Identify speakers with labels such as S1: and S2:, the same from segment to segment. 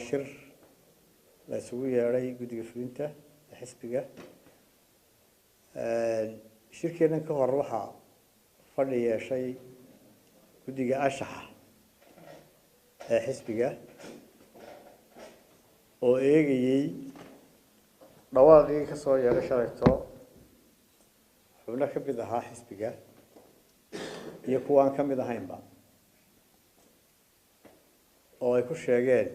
S1: shir la isugu yeeray guddiga fulinta xisbiga shirkeedan ka hor waxa fadhi yeeshay guddiga ashaxa ee xisbiga oo eegayay dhawaaqii ka soo yeeray shalayto xubno ka mid ahaa xisbiga iyo kuwa aan ka mid ahaynba oo ay ku sheegeen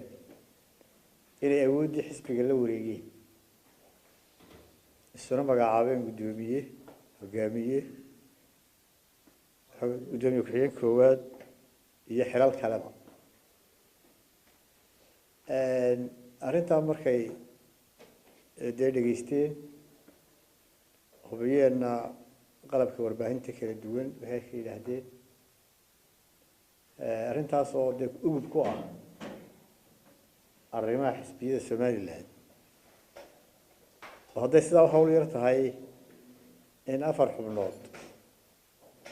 S1: inay awooddii xisbiga la wareegeen isuna magacaabeen gudoomiye hogaamiye ku-xigeen koowaad iyo xilal kaleba arrintaa markay dhegeysteen hubiyeenna qalabka warbaahinta kala duwan waxay ka yidhaahdeen arrintaas oo dee ugub ku ah arrimaha xisbiyada somaliland oo hadday sidaa hawl yar tahay in 4 xubnood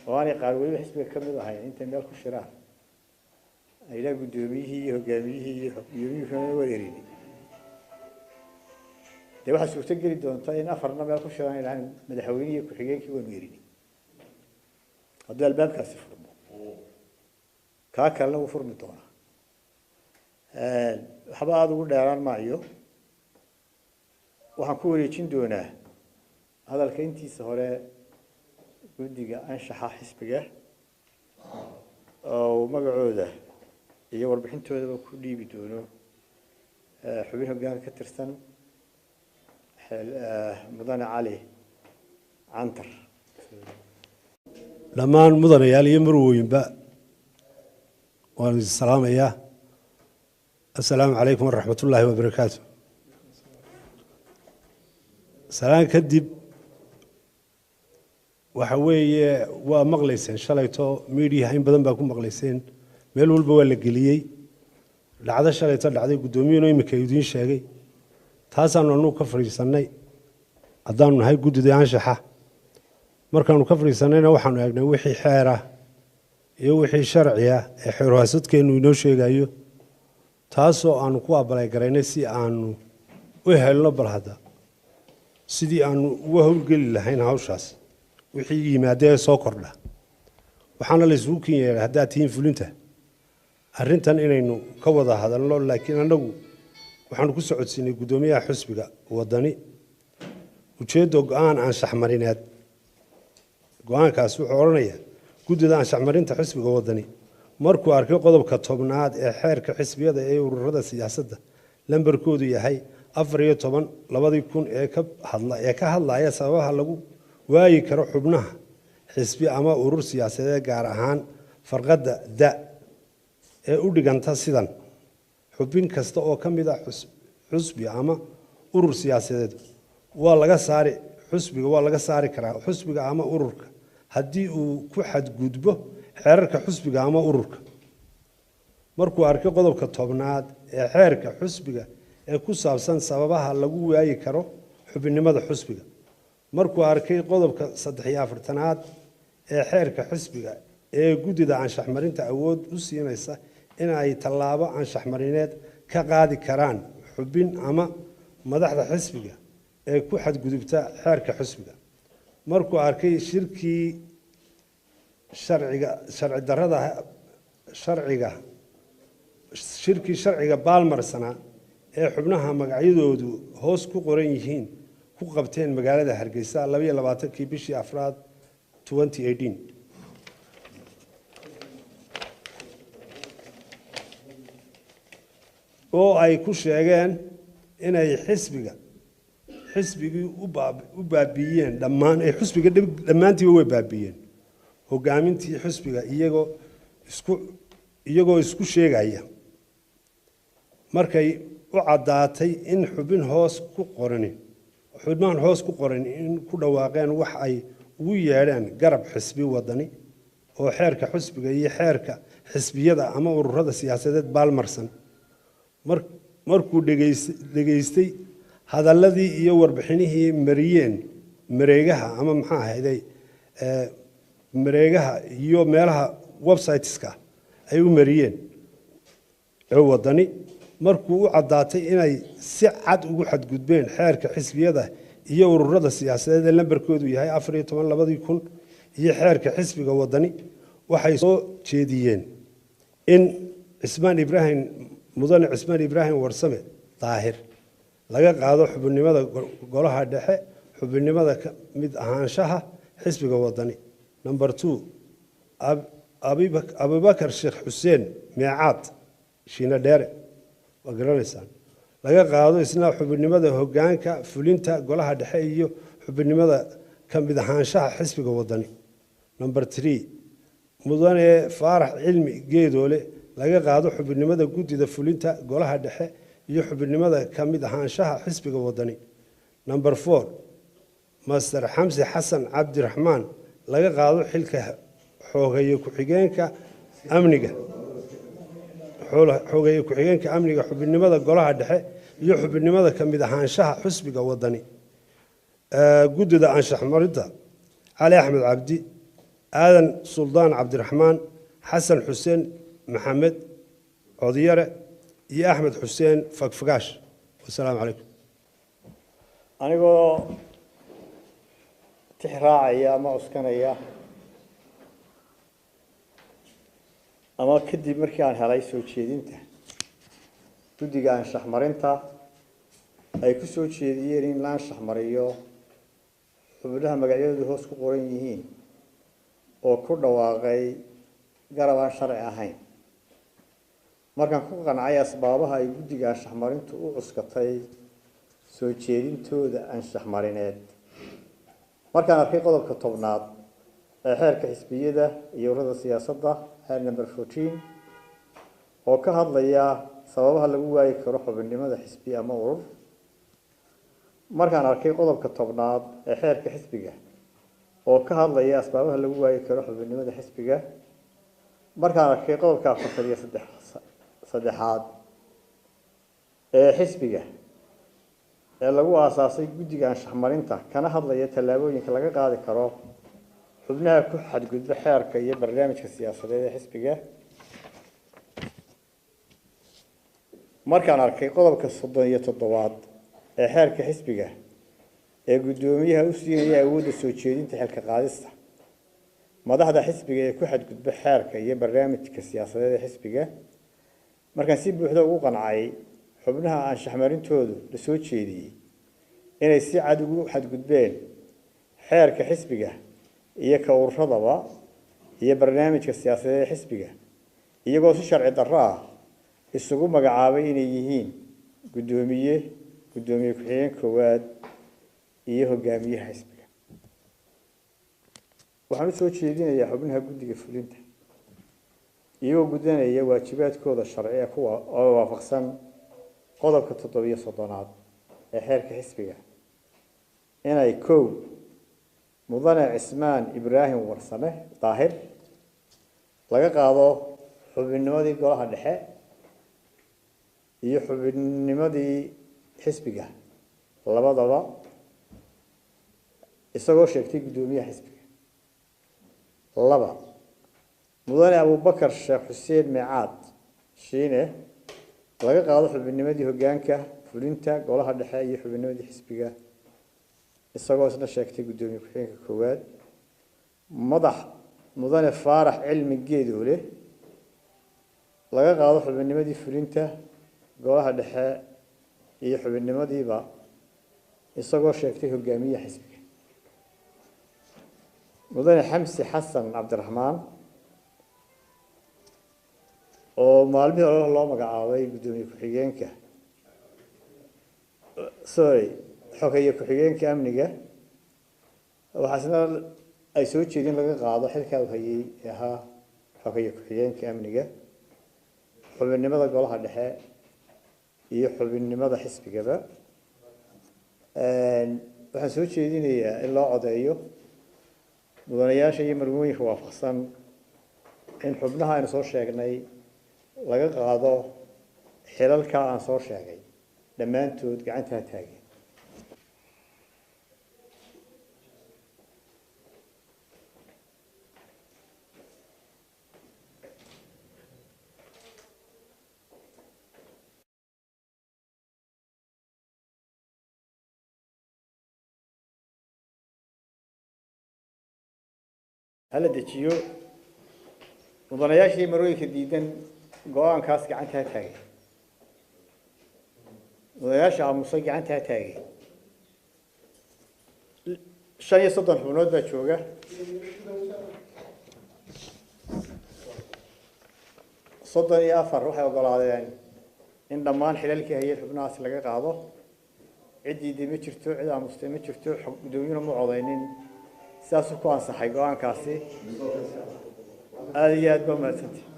S1: oo aanay qaar weliba xisbiga ka mid ahayn intay meel ku shiraan ayna gudoomiyihii iyo hogaamiyihii iyo xubnihii weerareen dee waxaa suurto geli doonta in 4na meel ku shiraan ilaahay madaxweynaha iyo ku-xigeenkii waan weerareen haddii albaabkaasi furmo kaa kalena wuu furmi doonaa waxba aada ugu dheeraan maayo waxaan ku wareejin doonaa hadalka intiisa hore guddiga anshaxa xisbiga oo magacooda iyo warbixintoodaba ku dhiibi doono xubin hoggaanka ka tirsan mudane cali cantar
S2: dhammaan mudanayaal iyo marwooyinba waan idin salaamayaa assalaamu calaykum waraxmatullaahi wabarakaatu salaan kadib waxa weeye waa maqlayseen shalayto media in badan baa ku maqlayseen meel walba waa la geliyey dhacdo shalayto dhacday gudoomiyuhu imika idiin sheegay taasaanu anu ka fariisanay haddaanu nahay guddida anshaxa markaanu ka fariisanayna waxaanu eegnay wixii xeer ah iyo wixii sharci ah ee xeer haasadkeenu inoo sheegayo taasoo aanu ku abalay garaynay si aanu u helno bal hadda sidii aanu uga howlgeli lahayn hawshaas wixii yimaadee soo kordha waxaana la isugu kin yeeray haddaad tihiin fulinta arrintan inaynu ka wada hadalno laakiin annagu waxaanu ku socodsiinay guddoomiyaha xisbiga wadani ujeeddo go-aan anshax marineed go-aankaas wuxuu odhanayaa guddida anshax marinta xisbiga wadani markuu arkay qodobka 10aad ee xeerka xisbiyada ee ururada siyaasadda lambarkoodu yahay 14/2000 ee ka hadlaya sababaha lagu waayi karo xubnaha xisbi ama urur siyaasadeed gaar ahaan farqada da ee u dhiganta sidan xubin kasta oo ka mid ah xisbi ama urur siyaasadeed waa laga saari karaa xisbiga ama ururka haddii uu ku xadgudbo xeerarka xisbiga ama ururka markuu arkay qodobka 10aad ee xeerka xisbiga ee ku saabsan sababaha lagu waayi karo xubinimada xisbiga markuu arkay qodobka 43aad ee xeerka xisbiga ee guddida anshax marinta awood u siinaysa in ay tallaabo anshax marineed ka qaadi karaan xubin ama madaxda xisbiga ee ku xadgudubta xeerka xisbiga markuu arkay shirkii sharciga baalmarsana ee xubnaha magacyadoodu hoos ku qoran yihiin ku qabteen magaalada Hargeysa 22 bishii Afraad 2018 oo ay ku sheegeen inay xisbigii u baabiyeen dhammaantiiba way baabiyeen hogaamintii xisbiga iyagoo isku sheegaya markay u caddaatay in xubnahan hoos ku qoran in ku dhawaaqeen wax ay ugu yeedheen garab xisbi wadani oo xeerka xisbiga iyo xeerka xisbiyada ama ururada siyaasadeed baalmarsan markuu dhageystay hadalladii iyo warbixinihii mariyeen mareegaha ama maxaa ahayday mareegaha iyo meelaha websiteska ay u mariyeen wadani markuu u caddaatay inay si cad ugu xadgudbeen xeerka xisbiyada iyo ururada siyaasadeed ee lambarkoodu yahay 14/2000 iyo xeerka xisbiga wadani waxay soo jeediyeen in mudane cismaan ibraahim warsame daahir laga qaado xubinimada golaha dhexe xubinimada ka mid ahaanshaha xisbiga wadani. Number 2 abubakar sheekh xuseen meecaad shiina dheere waa garanaysaan laga qaado isna xubinimada hoggaanka fulinta golaha dhexe iyo xubinimada ka mid ahaanshaha xisbiga wadani. Number 3 mudane faarax cilmi geedoole laga qaado xubinimada guddida fulinta golaha dhexe iyo xubinimada ka mid ahaanshaha xisbiga wadani. Number 4 master xamsi xasan cabdiraxmaan laga qaado xilka xogeeye ku-xigeenka amniga xubinimada golaha dhexe iyo xubinimada ka mid ahaanshaha xisbiga wadani. guddida anshax marinta cali axmed cabdi aadan suldaan cabdiraxmaan xasan xuseen maxamed codyare iyo axmed xuseen fagfagaash. wasalaamu calaykum.
S1: anigoo tix raacaya ama cuskanaya ama kadib markii aan helay soo jeedinta guddiga anshax marinta ay ku soo jeediyeen in la anshax mariyo xubnaha magacyadoodu hoos ku qoran yihiin oo ku dhawaaqay garab aan sharci ahayn markaan ku qancay asbaabaha ay guddiga anshax marintu u cuskatay soo jeedintooda anshax marineed markaan arkay qodobka 10aad ee xeerka xisbiyada iyo ururada siyaasadda xeer number 14 oo ka hadlaya sababaha lagu waayi karo xubinimada xisbi ama urur markaan arkay qodobka 10aad ee xeerka xisbiga oo ka hadlaya asbaabaha lagu waayi karo xubinimada xisbiga markaan arkay qodobka 43aad ee xisbiga ee lagu aasaasay guddiga anshax marinta kana hadlaya tallaabooyinka laga qaadi karo xubnaha ku xadgudba xeerka iyo barnaamijka siyaasadeed ee xisbiga markaan arkay qodobka 37aad ee xeerka xisbiga ee guddoomiyaha u siinaya awoodda soo jeedinta xilka qaadista madaxda xisbiga ee ku xadgudba xeerka iyo barnaamijka siyaasadeed ee xisbiga markaan si buuxda ugu qancay xubnaha anshax marintoodu la soo jeediyey inay si cad ugu xadgudbeen xeerka xisbiga iyo ka ururadaba iyo barnaamijka siyaasadeed ee xisbiga iyagoo si sharci darro ah isugu magacaabay inay yihiin gudoomiye ku-xigeen koowaad iyo hogaamiyaha xisbiga waxaan u soo jeedinayaa xubnaha guddiga fulinta iyagoo gudanaya waajibaadkooda sharci kuwa oo waafaqsan qodobka 37aad ee xeerka xisbiga inay mudane cismaan ibraahim warsame daahir laga qaado xubinnimadii golaha dhexe iyo xubinnimadii xisbiga labadaba isagoo sheegtay guddoomiyaha xisbiga 2 mudane abubakar sheekh xuseen meecaad shiine laga qaado xubinnimadii hoggaanka fulinta golaha dhexe iyo xubinnimadii xisbiga isagoo isna sheegtay guddoomiye ku-xigeenka koowaad mudane faarax cilmi geedoole laga qaado xubinnimadii fulinta golaha dhexe iyo xubinnimadiiba isagoo sheegtay hogaamiyaha xisbiga mudane xamsi xasan cabdiraxmaan oo maalmihii hore loo magacaabay guddoomiye ku-xigeenka xogeeye ku-xigeenka amniga waxaasna ay soo jeedin laga qaado xilkaa uu hayay ee ahaa xogeeye ku-xigeenka amniga xubinnimada golaha dhexe iyo xubinnimada xisbigaba waxaan soo jeedinayaa in loo codeeyo mudanayaasha iyo marwooyinka waafaqsan in xubnaha aynu soo sheegnay laga qaado xilalka aan soo sheegay dhammaantood gacantaa taageen هلا دجيو مدنياشي مرويك ديدن قوان كاس قعنتها تاغي مدنياشي عموسى قعنتها تاغي شان يصدن حبنود با جوغا صدن يا افر waxay ogolaadeen in dhamaan xilalkii hay'ad xubnahaas laga qaado cidii ma jirto cid aan mustaqim ma jirto gudoomiyuhu ma codeynin sidaas ku ansaxay go'aankaasi aad iyo aad ba mahadsantahay